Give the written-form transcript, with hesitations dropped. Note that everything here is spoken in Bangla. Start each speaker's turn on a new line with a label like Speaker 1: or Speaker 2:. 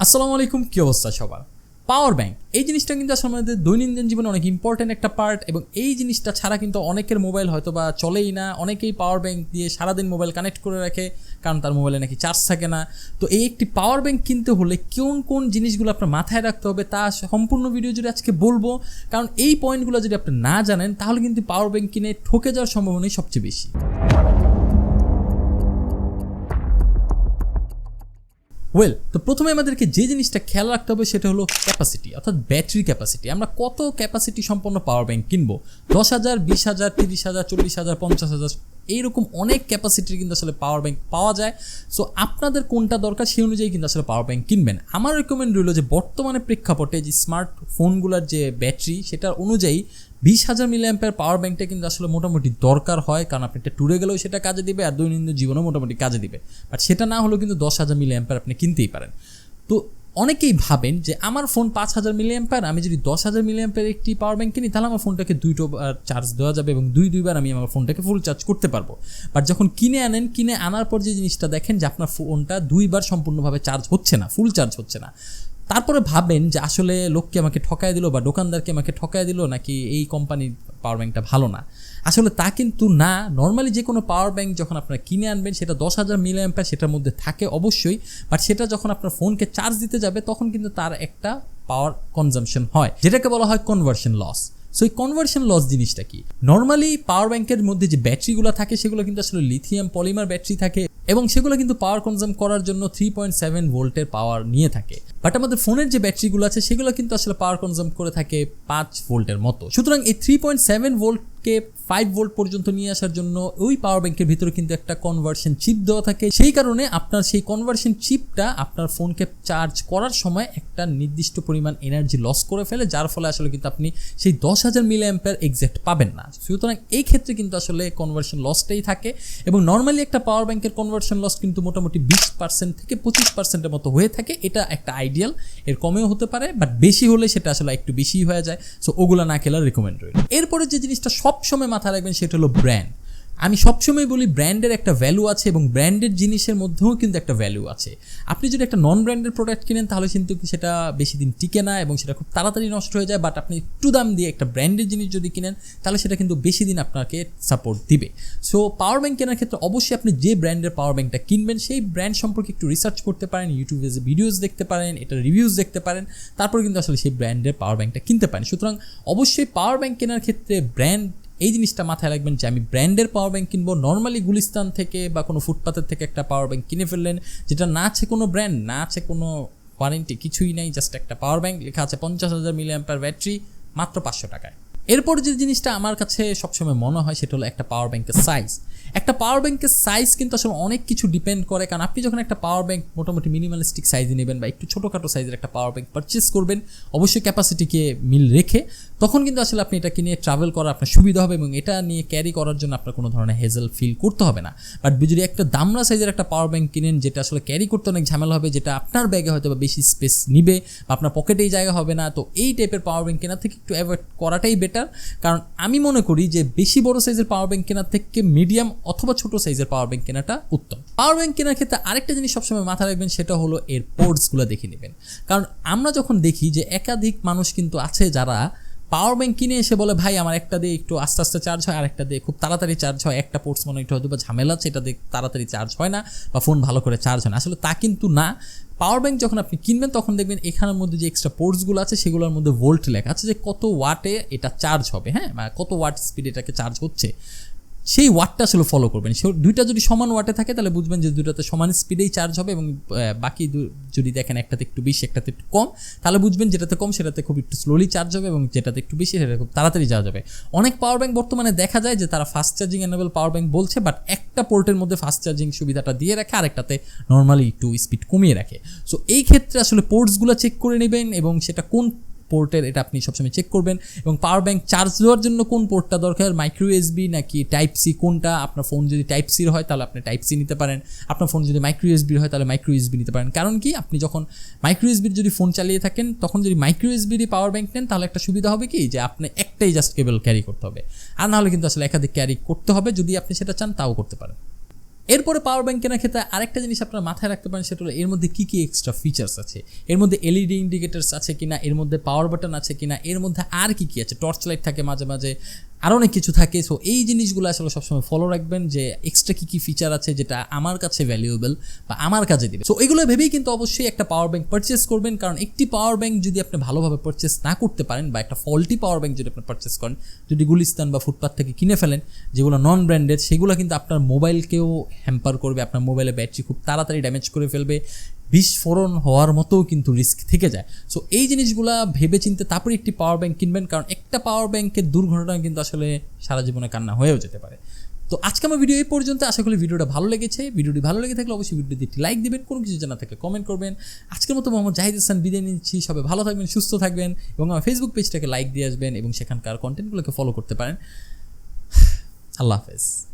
Speaker 1: আসসালামু আলাইকুম, কি অবস্থা সবার? পাওয়ার ব্যাংক এই জিনিসটা কিন্তু আসলে আমাদের দৈনন্দিন জীবনে অনেক ইম্পর্টেন্ট একটা পার্ট, এবং এই জিনিসটা ছাড়া কিন্তু অনেকের মোবাইল হয়তো বা চলেই না। অনেকেই পাওয়ার ব্যাংক দিয়ে সারাদিন মোবাইল কানেক্ট করে রাখে, কারণ তার মোবাইলে নাকি চার্জ থাকে না। তো এই একটি পাওয়ার ব্যাংক কিনতে হলে কোন কোন জিনিসগুলো আপনার মাথায় রাখতে হবে তা সম্পূর্ণ ভিডিও জুড়ে আজকে বলবো, কারণ এই পয়েন্টগুলো যদি আপনি না জানেন তাহলে কিন্তু পাওয়ার ব্যাংক কিনে ঠকে যাওয়ার সম্ভাবনাই সবচেয়ে বেশি। তো প্রথমে আমাদেরকে যে জিনিসটা খেয়াল রাখতে হবে সেটা হলো ক্যাপাসিটি, অর্থাৎ ব্যাটারি ক্যাপাসিটি। আমরা কত ক্যাপাসিটি সম্পন্ন পাওয়ার ব্যাংক কিনবো? 10,000, 20,000, 30,000, 40,000, 50,000 এইরকম অনেক ক্যাপাসিটির কিন্তু আসলে পাওয়ার ব্যাংক পাওয়া যায়। সো আপনাদের কোনটা দরকার সেই অনুযায়ী কিন্তু আসলে পাওয়ার ব্যাংক কিনবেন। আমার রেকমেন্ড রইল যে বর্তমানে প্রেক্ষাপটে যে স্মার্টফোনগুলোর যে ব্যাটারি সেটার অনুযায়ী 20,000 mAh পাওয়ার ব্যাংকটা কিন্তু আসলে মোটামুটি দরকার হয়, কারণ আপনি একটা ট্যুরে গেলেও সেটা কাজে দিবে আর দৈনন্দিন জীবনেও মোটামুটি কাজে দিবে। বাট সেটা না হলেও কিন্তু 10,000 mAh আপনি কিনতেই পারেন। তো অনেকেই ভাবেন যে আমার ফোন 5,000 mAh, আমি যদি 10,000 mAh একটি পাওয়ার ব্যাংক কিনি তাহলে আমার ফোনটাকে দুইবার চার্জ দেওয়া যাবে এবং দুইবার আমি আমার ফোনটাকে ফুল চার্জ করতে পারবো। বাট যখন কিনে আনার পর যে জিনিসটা দেখেন যে আপনার ফোনটা দুইবার সম্পূর্ণভাবে চার্জ হচ্ছে না, ফুল চার্জ হচ্ছে না, তারপরে ভাবেন যে আসলে লোককে আমাকে ঠকায় দিল বা দোকানদারকে আমাকে ঠকায় দিল, নাকি এই কোম্পানির পাওয়ার ব্যাংকটা ভালো না। আসলে তা কিন্তু না। নর্মালি যে কোনো পাওয়ার ব্যাংক যখন আপনারা কিনে আনবেন সেটা 10,000 mAh সেটার মধ্যে থাকে অবশ্যই, বাট সেটা যখন আপনার ফোনকে চার্জ দিতে যাবে তখন কিন্তু তার একটা পাওয়ার কনজাম্পশন হয়, যেটাকে বলা হয় কনভার্সন লস। সো এই কনভার্সন লস জিনিসটা কি? নর্মালি পাওয়ার ব্যাংকের মধ্যে যে ব্যাটারিগুলো থাকে সেগুলো কিন্তু আসলে লিথিয়াম পলিমার ব্যাটারি থাকে, এবং সেগুলো কিন্তু পাওয়ার কনজাম করার জন্য 3.7 ভোল্টের পাওয়ার নিয়ে থাকে। বাট আমাদের ফোনের যে ব্যাটারিগুলো আছে সেগুলো কিন্তু আসলে পাওয়ার কনজাম করে থাকে 5 ভোল্টের মতো। সুতরাং এই 3.7 ভোল্টকে 5 ভোল্ট পর্যন্ত নিয়ে আসার জন্য ওই পাওয়ার ব্যাংকের ভিতরে কিন্তু একটা কনভার্সন চিপ দেওয়া থাকে। সেই কারণে আপনার সেই কনভার্সন চিপটা আপনার ফোনকে চার্জ করার সময় একটা নির্দিষ্ট পরিমাণ এনার্জি লস করে ফেলে, যার ফলে আসলে কিন্তু আপনি সেই 10,000 mAh এক্সাক্ট পাবেন না। সুতরাং এই ক্ষেত্রে কিন্তু আসলে কনভার্সন লসটাই থাকে, এবং নর্মালি একটা পাওয়ার ব্যাংকের কনভার্সন লস কিন্তু মোটামুটি 20% থেকে 25%-এর মতো হয়ে থাকে। এটা একটা আইডিয়াল, এর কমেও হতে পারে, বাট বেশি হলে সেটা আসলে একটু বেশি হয়ে যায়। সো ওগুলা না খেলার রেকমেন্ড রইল। এরপরে যে জিনিসটা সবসময় মাথায় রাখবেন সেটা হলো ব্র্যান্ড। আমি সবসময় বলি ব্র্যান্ডের একটা ভ্যালু আছে, এবং ব্র্যান্ডের জিনিসের মধ্যেও কিন্তু একটা ভ্যালু আছে। আপনি যদি একটা নন ব্র্যান্ডের প্রোডাক্ট কিনেন তাহলে কিন্তু সেটা বেশি দিন টিকে না এবং সেটা খুব তাড়াতাড়ি নষ্ট হয়ে যায়। বাট আপনি একটু দাম দিয়ে একটা ব্র্যান্ডের জিনিস যদি কিনেন তাহলে সেটা কিন্তু বেশি দিন আপনাকে সাপোর্ট দিবে। সো পাওয়ার ব্যাংক কেনার ক্ষেত্রে অবশ্যই আপনি যে ব্র্যান্ডের পাওয়ার ব্যাংকটা কিনবেন সেই ব্র্যান্ড সম্পর্কে একটু রিসার্চ করতে পারেন, ইউটিউবে যে ভিডিওস দেখতে পারেন, এটা রিভিউজ দেখতে পারেন, তারপর কিন্তু আসলে সেই ব্র্যান্ডের পাওয়ার ব্যাংকটা কিনতে পারেন। সুতরাং অবশ্যই পাওয়ার ব্যাংক কেনার ক্ষেত্রে ব্র্যান্ড, এই জিনিসটা মাথায় রাখবেন যে আমি ব্র্যান্ডের পাওয়ার ব্যাংক কিনবো। নর্মালি গুলিস্তান থেকে বা কোনো ফুটপাথের থেকে একটা পাওয়ার ব্যাংক কিনে ফেললেন, যেটা না আছে কোনো ব্র্যান্ড, না আছে কোনো ওয়ারেন্টি, কিছুই নেই, জাস্ট একটা পাওয়ার ব্যাংক, লেখা আছে 50,000 mAh ব্যাটারি, মাত্র 500 টাকায়। এরপর যে জিনিসটা আমার কাছে সবসময় মনে হয় সেটা হলো একটা পাওয়ার ব্যাংকের সাইজ। একটা পাওয়ার ব্যাংকের সাইজ কিন্তু আসলে অনেক কিছু ডিপেন্ড করে, কারণ আপনি যখন একটা পাওয়ার ব্যাংক মোটামুটি মিনিমালিস্টিক সাইজে নেবেন বা একটু ছোটোখাটো সাইজের একটা পাওয়ার ব্যাংক পারচেস করবেন, অবশ্যই ক্যাপাসিটিকে মিল রেখে, তখন কিন্তু আসলে আপনি এটাকে নিয়ে ট্রাভেল করা আপনার সুবিধা হবে এবং এটা নিয়ে ক্যারি করার জন্য আপনার কোনো ধরনের হেজেল ফিল করতে হবে না। বাট যদি একটা দামড়া সাইজের একটা পাওয়ার ব্যাংক কিনেন যেটা আসলে ক্যারি করতে অনেক ঝামেলা হবে, যেটা আপনার ব্যাগে হয়তো বা বেশি স্পেস নিবে বা আপনার পকেটেই জায়গা হবে না, তো এই টাইপের পাওয়ার ব্যাংক কেনার থেকে একটু অ্যাভয়েড করাটাই বেটার। কারণ আমি মনে করি যে বেশি বড় সাইজের পাওয়ার ব্যাংক কেনার থেকে মিডিয়াম অথবা ছোট সাইজের পাওয়ার ব্যাংক কেনাটা উত্তম। পাওয়ার ব্যাংক কেনার ক্ষেত্রে আরেকটা জিনিস সবসময় মাথায় রাখবেন, সেটা হলো এর পোর্টসগুলো দেখে নেবেন। কারণ আমরা যখন দেখি যে একাধিক মানুষ কিন্তু আছে যারা পাওয়ার ব্যাংক কিনে এসে বলে ভাই আমার একটা দিয়ে একটু আস্তে আস্তে চার্জ হয়, আর একটা দিয়ে খুব তাড়াতাড়ি চার্জ হয়, একটা পোর্টস মনে একটু হয়তো বা ঝামেলা, সেটা দিয়ে তাড়াতাড়ি চার্জ হয় না বা ফোন ভালো করে চার্জ হয় না। আসলে তা কিন্তু না। পাওয়ার ব্যাংক যখন আপনি কিনবেন তখন দেখবেন এখানের মধ্যে যে এক্সট্রা পোর্টসগুলো আছে সেগুলোর মধ্যে ভোল্ট লেখা আছে, যে কত ওয়াটে এটা চার্জ হবে, হ্যাঁ, বা কত ওয়াট স্পিড এটাকে চার্জ হচ্ছে, সেই ওয়াটটা আসলে ফলো করবেন। সে দুইটা যদি সমান ওয়াটে থাকে তাহলে বুঝবেন যে দুইটাতে সমান স্পিডেই চার্জ হবে, এবং বাকি যদি দেখেন একটাতে একটু বেশি একটাতে একটু কম, তাহলে বুঝবেন যেটাতে কম সেটাতে খুব একটু স্লোলি চার্জ হবে এবং যেটাতে একটু বেশি সেটা খুব তাড়াতাড়ি চার্জ হবে। অনেক পাওয়ার ব্যাংক বর্তমানে দেখা যায় যে তারা fast charging enable power bank বলছে, বাট একটা পোর্টের মধ্যে ফাস্ট চার্জিং সুবিধাটা দিয়ে রাখে, আরেকটাতে নর্মালি একটু স্পিড কমিয়ে রাখে। সো এই ক্ষেত্রে আসলে পোর্টসগুলো চেক করে নেবেন, এবং সেটা কোন পোর্টের এটা আপনি সবসময় চেক করবেন, এবং পাওয়ার ব্যাংক চার্জ দেওয়ার জন্য কোন পোর্টটা দরকার, মাইক্রো ইউএসবি নাকি টাইপ সি, কোনটা। আপনার ফোন যদি টাইপ সির হয় তাহলে আপনি টাইপ সি নিতে পারেন, আপনার ফোন যদি মাইক্রো ইউএসবির হয় তাহলে মাইক্রো ইউএসবি নিতে পারেন। কারণ কি, আপনি যখন মাইক্রো ইউএসবির যদি ফোন চালিয়ে থাকেন তখন যদি মাইক্রো ইউএসবির পাওয়ার ব্যাংক নেন তাহলে একটা সুবিধা হবে কি, যে আপনি একটাই জাস্ট কেবল ক্যারি করতে হবে, আর নাহলে কিন্তু আসলে একাধিক ক্যারি করতে হবে। যদি আপনি সেটা চান তাও করতে পারেন। এরপরে পাওয়ার ব্যাংক কেনার ক্ষেত্রে আরেকটা জিনিস আপনারা মাথায় রাখতে পারেন, সেটা হলো এর মধ্যে কী কী এক্সট্রা ফিচার্স আছে, এর মধ্যে এলইডি ইন্ডিকেটার্স আছে কিনা, এর মধ্যে পাওয়ার বাটন আছে কিনা, এর মধ্যে আর কী কী আছে, টর্চ লাইট থাকে মাঝে মাঝে, আরও অনেক কিছু থাকে। সো এই জিনিসগুলো আসলে সবসময় ফলো রাখবেন যে এক্সট্রা কী কী ফিচার আছে যেটা আমার কাছে ভ্যালুয়েবল বা আমার কাজে দিবে। সো এগুলো ভেবেই কিন্তু অবশ্যই একটা পাওয়ার ব্যাংক পারচেস করবেন, কারণ একটি পাওয়ার ব্যাংক যদি আপনি ভালোভাবে পারচেস না করতে পারেন বা একটা ফল্টি পাওয়ার ব্যাংক যদি আপনি পারচেস করেন, যদি গুলিস্তান বা ফুটপাথ থেকে কিনে ফেলেন যেগুলো নন ব্র্যান্ডেড, সেগুলো কিন্তু আপনার মোবাইলকেও হ্যাম্পার করবে, আপনার মোবাইলের ব্যাটারি খুব তাড়াতাড়ি ড্যামেজ করে ফেলবে, বিস্ফোরণ হওয়ার মতো কিন্তু রিস্ক থেকে যায়। সো এই জিনিসগুলা ভেবে চিন্তে তারপরে একটি পাওয়ার ব্যাংক কিনবেন, কারণ একটা পাওয়ার ব্যাংকের দুর্ঘটনা কিন্তু আসলে সারা জীবনে কান্না হয়েও যেতে পারে। তো আজকে আমার ভিডিও এই পর্যন্ত, আশা করি ভিডিওটা ভালো লেগেছে। ভিডিওটি ভালো লেগে থাকলে অবশ্যই ভিডিওটি একটি লাইক দিবেন, কোনো কিছু জানা থাকলে কমেন্ট করবেন। আজকের মতো মোহাম্মদ জাহিদ হাসান বিদায় নিচ্ছি, সবাই ভালো থাকবেন, সুস্থ থাকবেন এবং আমার ফেসবুক পেজটাকে লাইক দিয়ে আসবেন এবং সেখানকার কন্টেন্টগুলোকে ফলো করতে পারেন। আল্লাহ হাফেজ।